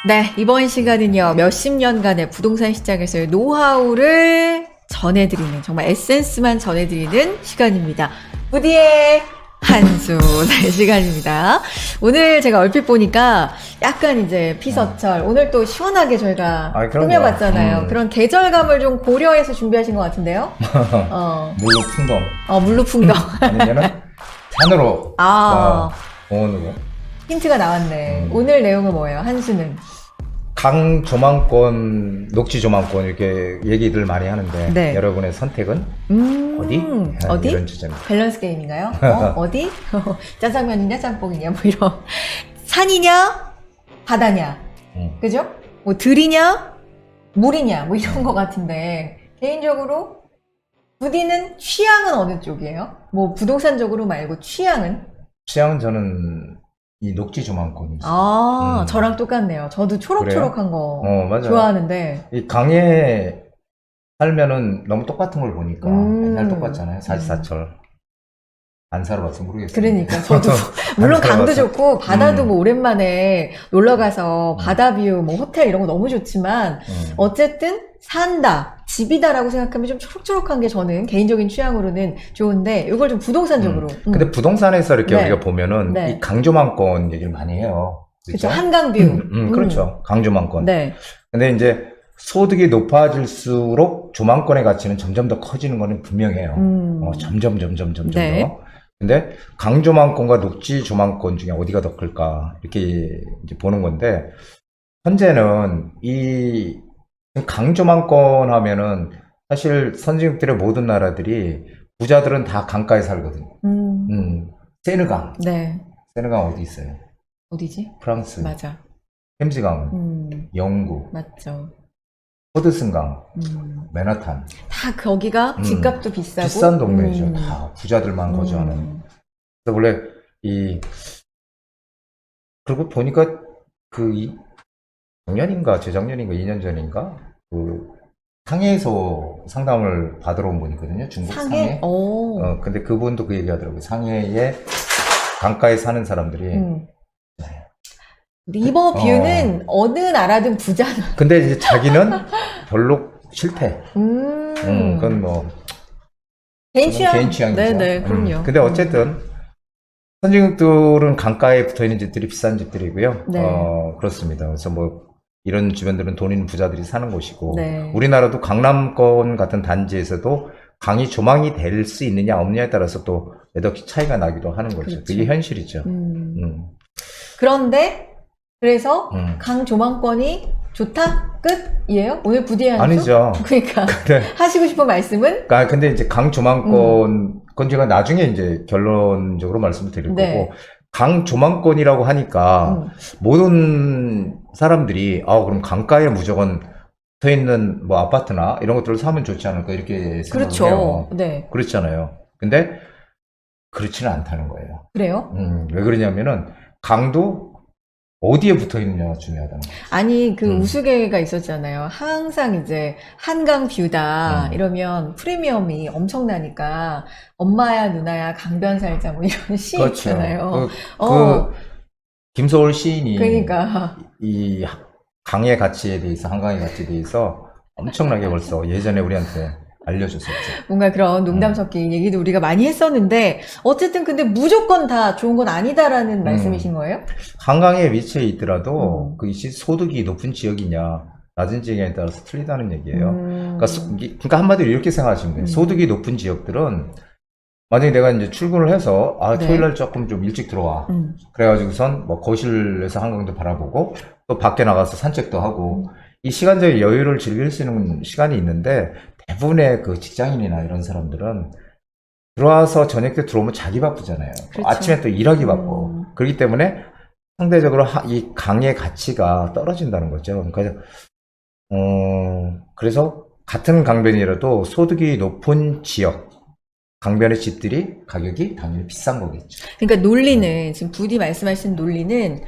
네, 이번 시간은요, 몇십 년간의 부동산 시장에서의 노하우를 전해드리는, 정말 에센스만 전해드리는 시간입니다. 부디의 한수 네, 시간입니다. 오늘 제가 얼핏 보니까 약간 이제 피서철, 오늘 또 시원하게 저희가 그럼요. 꾸며봤잖아요. 그런 계절감을 좀 고려해서 준비하신 것 같은데요? 물로 풍덩. 물로 풍덩. 아니면은 산으로. 공원으로. 힌트가 나왔네. 오늘 내용은 뭐예요? 한수는? 강 조망권, 녹지 조망권 이렇게 얘기들 많이 하는데 네. 여러분의 선택은 어디? 어디? 이런 주제입니다. 밸런스 게임인가요? 어디? 짜장면이냐 짬뽕이냐 뭐 이런. 산이냐 바다냐 그죠? 뭐 들이냐 물이냐 뭐 이런 거 같은데 개인적으로 부디는 취향은 어느 쪽이에요? 뭐 부동산적으로 말고 취향은? 취향은 저는 이 녹지 조망권이 있어요. 저랑 똑같네요. 저도 초록초록한 거 맞아요. 좋아하는데 이 강에 살면은 너무 똑같은 걸 보니까 맨날 똑같잖아요. 사시사철. 안 살아봐서 모르겠어요. 그러니까 저도 물론 강도 살아봐서. 좋고 바다도 뭐 오랜만에 놀러 가서 바다 뷰 뭐 호텔 이런 거 너무 좋지만 어쨌든 산다 집이다라고 생각하면 좀 초록초록한 게 저는 개인적인 취향으로는 좋은데 이걸 좀 부동산적으로 근데 부동산에서 이렇게 네. 우리가 보면은 네. 이 강조망권 얘기를 많이 해요. 그렇죠 한강뷰 그렇죠. 강조망권. 네. 근데 이제 소득이 높아질수록 조망권의 가치는 점점 더 커지는 거는 분명해요. 점점 네. 더. 근데 강조망권과 녹지 조망권 중에 어디가 더 클까 이렇게 이제 보는 건데 현재는 이 강조망권 하면은 사실 선진국들의 모든 나라들이 부자들은 다 강가에 살거든요. 세느강. 네. 세느강 어디 있어요? 어디지? 프랑스. 맞아. 템즈강. 영국. 맞죠. 허드슨강. 맨하탄. 다 거기가 집값도 비싸고 비싼 동네죠. 다 부자들만 거주하는. 그래서 원래 그리고 보니까 작년인가 재작년인가 2년 전인가 상해에서 상담을 받으러 온 분이거든요. 중국 상해. 근데 그분도 그 얘기하더라고요. 상해에 강가에 사는 사람들이. 리버 뷰는 어느 나라든 부자는. 근데 이제 자기는 별로 싫대. 그건 뭐 개인 취향. 개인 취향이죠. 네네, 그럼요. 근데 어쨌든 선진국들은 강가에 붙어 있는 집들이 비싼 집들이고요. 네. 그렇습니다. 그래서 뭐 이런 주변들은 돈 있는 부자들이 사는 곳이고, 네. 우리나라도 강남권 같은 단지에서도 강이 조망이 될 수 있느냐 없느냐에 따라서 또 몇 억씩 차이가 나기도 하는 거죠. 그렇죠. 그게 현실이죠. 그런데 그래서 강 조망권이 좋다? 끝이에요? 오늘 부디의 한수? 아니죠. 그러니까 네. 하시고 싶은 말씀은? 근데 이제 강 조망권 그건 제가 나중에 이제 결론적으로 말씀을 드릴 네. 거고, 강 조망권이라고 하니까 모든 사람들이 그럼 강가에 무조건 붙어 있는 뭐 아파트나 이런 것들을 사면 좋지 않을까 이렇게 생각을 그렇죠. 해요. 네. 그렇잖아요. 근데 그렇지는 않다는 거예요. 그래요? 왜 그러냐면은 강도 어디에 붙어 있느냐가 중요하다는 거예요. 아니 그 우스개가 있었잖아요. 항상 이제 한강 뷰다 이러면 프리미엄이 엄청나니까 엄마야 누나야 강변 살자 뭐 이런 시 그렇죠. 있잖아요. 김소월 시인이 그러니까 이 강의 가치에 대해서, 한강의 가치에 대해서 엄청나게 벌써 예전에 우리한테 알려줬었죠. 뭔가 그런 농담 섞인 얘기도 우리가 많이 했었는데 어쨌든 근데 무조건 다 좋은 건 아니다라는 말씀이신 거예요? 한강에 위치해 있더라도 그것이 소득이 높은 지역이냐 낮은 지역에 따라서 틀리다는 얘기예요. 그러니까 한마디로 이렇게 생각하시면 돼요. 소득이 높은 지역들은 만약에 내가 이제 출근을 해서 네. 토요일날 조금 좀 일찍 들어와. 그래가지고선 뭐 거실에서 한강도 바라보고 또 밖에 나가서 산책도 하고 이 시간적인 여유를 즐길 수 있는 시간이 있는데, 대부분의 그 직장인이나 이런 사람들은 들어와서 저녁 때 들어오면 자기 바쁘잖아요. 그렇죠. 아침에 또 일하기 바쁘고. 그렇기 때문에 상대적으로 이 강의 가치가 떨어진다는 거죠. 그러니까 그래서 같은 강변이라도 소득이 높은 지역 강변의 집들이 가격이 당연히 비싼 거겠죠. 그러니까 논리는 지금 부디 말씀하신 논리는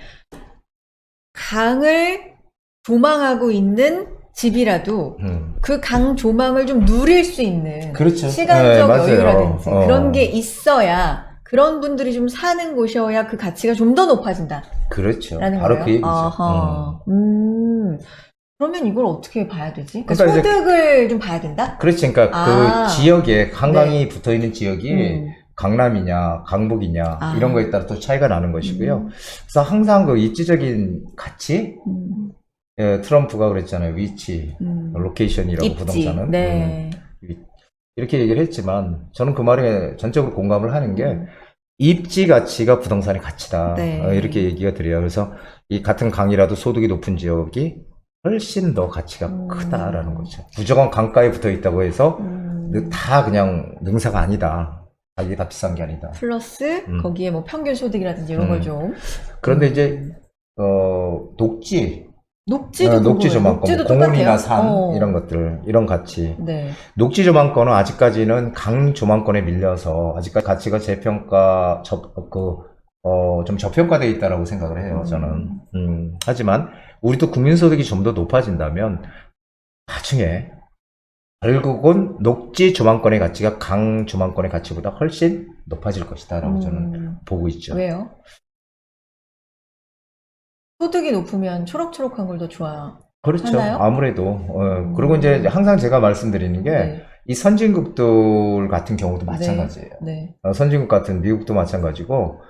강을 조망하고 있는 집이라도 그 강 조망을 좀 누릴 수 있는 그렇죠. 시간적 네, 맞아요. 여유라든지 그런 게 있어야 그런 분들이 좀 사는 곳이어야 그 가치가 좀 더 높아진다라는 그렇죠. 거예요. 바로 그 얘기죠. 아하. 그러면 이걸 어떻게 봐야 되지? 그러니까 그러니까 이제 소득을 좀 봐야 된다? 그렇지. 그러니까 아. 그 지역에 한강이 네. 붙어 있는 지역이 음. 강남이냐, 강북이냐, 아. 이런 거에 따라 또 차이가 나는 것이고요. 그래서 항상 그 입지적인 가치, 예, 트럼프가 그랬잖아요. 위치, 로케이션이라고 입지. 부동산은. 네. 이렇게 얘기를 했지만, 저는 그 말에 전적으로 공감을 하는 게, 입지 가치가 부동산의 가치다. 네. 이렇게 얘기가 드려요. 그래서 이 같은 강이라도 소득이 높은 지역이 훨씬 더 가치가 크다라는 거죠. 무조건 강가에 붙어 있다고 해서 다 그냥 능사가 아니다. 이게 다 비싼 게 아니다. 플러스 거기에 뭐 평균 소득이라든지 이런 걸 좀. 그런데 이제 녹지, 녹지도 녹지 조망권, 녹지도 공원이나 똑같아요? 산 이런 것들, 이런 가치. 네. 녹지 조망권은 아직까지는 강 조망권에 밀려서 아직까지 가치가 재평가, 좀 저평가되어 있다라고 생각을 해요, 저는. 하지만 우리도 국민소득이 좀 더 높아진다면 나중에 결국은 녹지 조망권의 가치가 강 조망권의 가치보다 훨씬 높아질 것이다라고 저는 보고 있죠. 왜요? 소득이 높으면 초록초록한 걸 더 좋아. 그렇죠. 하나요? 아무래도. 그리고 이제 항상 제가 말씀드리는 게, 네. 이 선진국들 같은 경우도 마찬가지예요. 네. 선진국 같은 미국도 마찬가지고,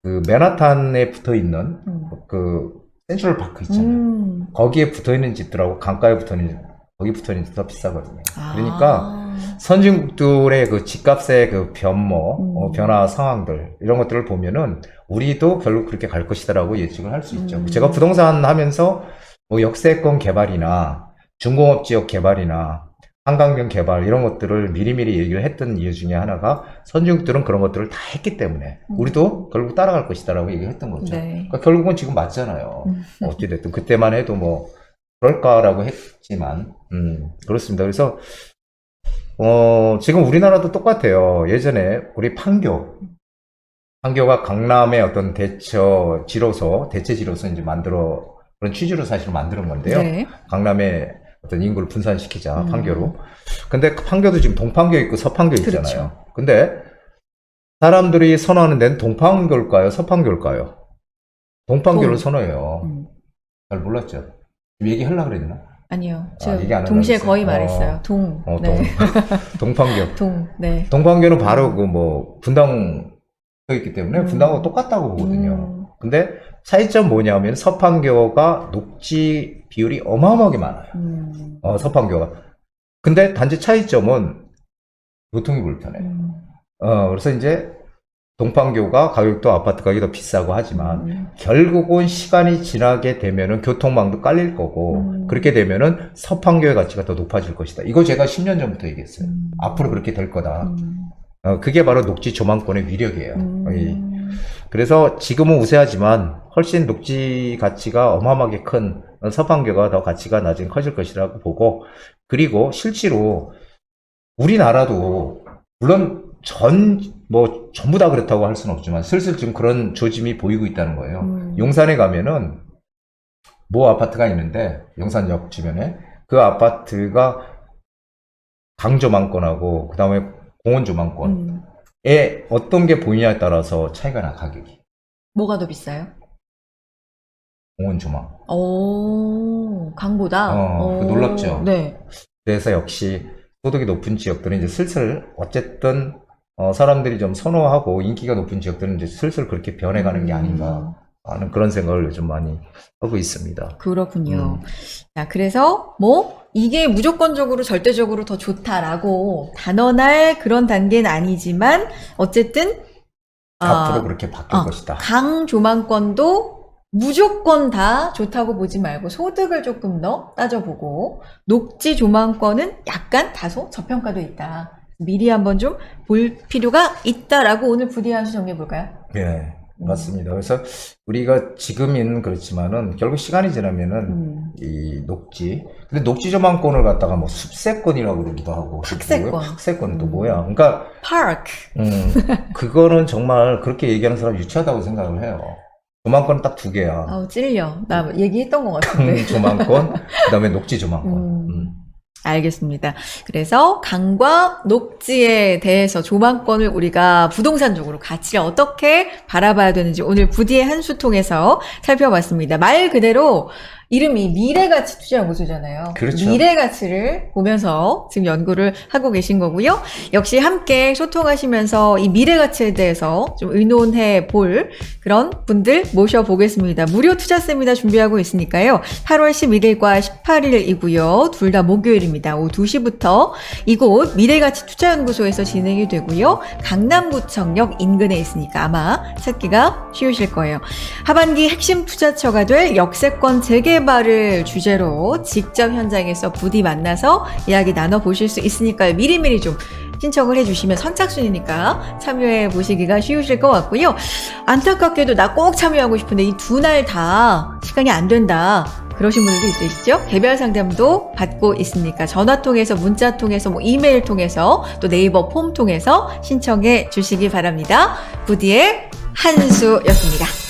그 맨하탄에 붙어 있는 그 센트럴 파크 있잖아요. 거기에 붙어 있는 집들하고 강가에 붙어 있는 거기 붙어 있는 집 더 비싸거든요. 그러니까 선진국들의 그 집값의 그 변모, 변화 상황들 이런 것들을 보면은 우리도 결국 그렇게 갈 것이다라고 예측을 할 수 있죠. 제가 부동산 하면서 뭐 역세권 개발이나 중공업 지역 개발이나 한강변 개발 이런 것들을 미리미리 얘기를 했던 이유 중에 하나가 선진국들은 그런 것들을 다 했기 때문에 우리도 결국 따라갈 것이다라고 얘기를 했던 거죠. 네. 그러니까 결국은 지금 맞잖아요. 어찌됐든 그때만 해도 뭐 그럴까라고 했지만 그렇습니다. 그래서 지금 우리나라도 똑같아요. 예전에 우리 판교가 강남의 어떤 대체 지로서 이제 그런 취지로 사실 만드는 건데요. 네. 강남의 어떤 인구를 분산시키자, 판교로. 근데 판교도 지금 동판교 있고 서판교 있잖아요. 그렇죠. 근데 사람들이 선호하는 데는 동판교일까요? 서판교일까요? 동판교를 선호해요. 잘 몰랐죠? 얘기하려고 그랬나? 아니요. 얘기 안 동시에 하려고 거의 그랬어요. 말했어요. 동. 네. 동판교. 네. 동판교는 바로 그 뭐 분당 서 있기 때문에 분당하고 똑같다고 보거든요. 근데 차이점 뭐냐면 서판교가 녹지 비율이 어마어마하게 많아요. 서판교가. 근데 단지 차이점은 교통이 불편해. 그래서 이제 동판교가 가격도 아파트 가격이 더 비싸고 하지만 결국은 시간이 지나게 되면은 교통망도 깔릴 거고 그렇게 되면은 서판교의 가치가 더 높아질 것이다. 이거 제가 10년 전부터 얘기했어요. 앞으로 그렇게 될 거다. 그게 바로 녹지 조망권의 위력이에요. 그래서 지금은 우세하지만 훨씬 녹지 가치가 어마어마하게 큰 서판교가 더 가치가 나중에 커질 것이라고 보고, 그리고 실제로 우리나라도 물론 전부 다 그렇다고 할 수는 없지만 슬슬 좀 그런 조짐이 보이고 있다는 거예요. 용산에 가면은 모 아파트가 있는데 용산역 주변에 그 아파트가 강조망권하고 그 다음에 공원조망권에 어떤 게 보이냐에 따라서 차이가 나, 가격이. 뭐가 더 비싸요? 공원조망. 강보다? 놀랍죠? 네. 그래서 역시 소득이 높은 지역들은 이제 슬슬 어쨌든 사람들이 좀 선호하고 인기가 높은 지역들은 이제 슬슬 그렇게 변해가는 게 아닌가 하는 그런 생각을 요즘 많이 하고 있습니다. 그렇군요. 자, 그래서 이게 무조건적으로 절대적으로 더 좋다라고 단언할 그런 단계는 아니지만 어쨌든 앞으로 그렇게 바뀔 것이다. 강조망권도 무조건 다 좋다고 보지 말고 소득을 조금 더 따져보고, 녹지 조망권은 약간 다소 저평가도 있다. 미리 한번 좀 볼 필요가 있다라고 오늘 부디 한 수 정리해 볼까요? 네, 맞습니다. 그래서 우리가 지금은 그렇지만은 결국 시간이 지나면은 이 근데 녹지 조망권을 갖다가 뭐 숲세권이라고 그러기도 하고. 학세권은 또 뭐야? 그러니까 파크. 그거는 정말 그렇게 얘기하는 사람 유치하다고 생각을 해요. 조망권은 딱 두 개야. 찔려. 나 얘기했던 것 같은데. 조망권, 그 다음에 녹지 조망권. 알겠습니다. 그래서 강과 녹지에 대해서 조망권을 우리가 부동산적으로 가치를 어떻게 바라봐야 되는지 오늘 부디의 한 수 통해서 살펴봤습니다. 말 그대로 이름이 미래가치 투자연구소잖아요. 그렇죠. 미래가치를 보면서 지금 연구를 하고 계신 거고요. 역시 함께 소통하시면서 이 미래가치에 대해서 좀 의논해 볼 그런 분들 모셔보겠습니다. 무료 투자 세미나 준비하고 있으니까요. 8월 11일과 18일이고요. 둘 다 목요일입니다. 오후 2시부터 이곳 미래가치 투자연구소에서 진행이 되고요. 강남구청역 인근에 있으니까 아마 찾기가 쉬우실 거예요. 하반기 핵심 투자처가 될 역세권 재개발을 주제로 직접 현장에서 부디 만나서 이야기 나눠보실 수 있으니까요. 미리미리 좀 신청을 해주시면 선착순이니까 참여해 보시기가 쉬우실 것 같고요. 안타깝게도 나 꼭 참여하고 싶은데 이 두 날 다 시간이 안 된다. 그러신 분들도 있죠. 개별 상담도 받고 있으니까 전화 통해서, 문자 통해서, 이메일 통해서, 또 네이버 폼 통해서 신청해 주시기 바랍니다. 부디의 한수였습니다.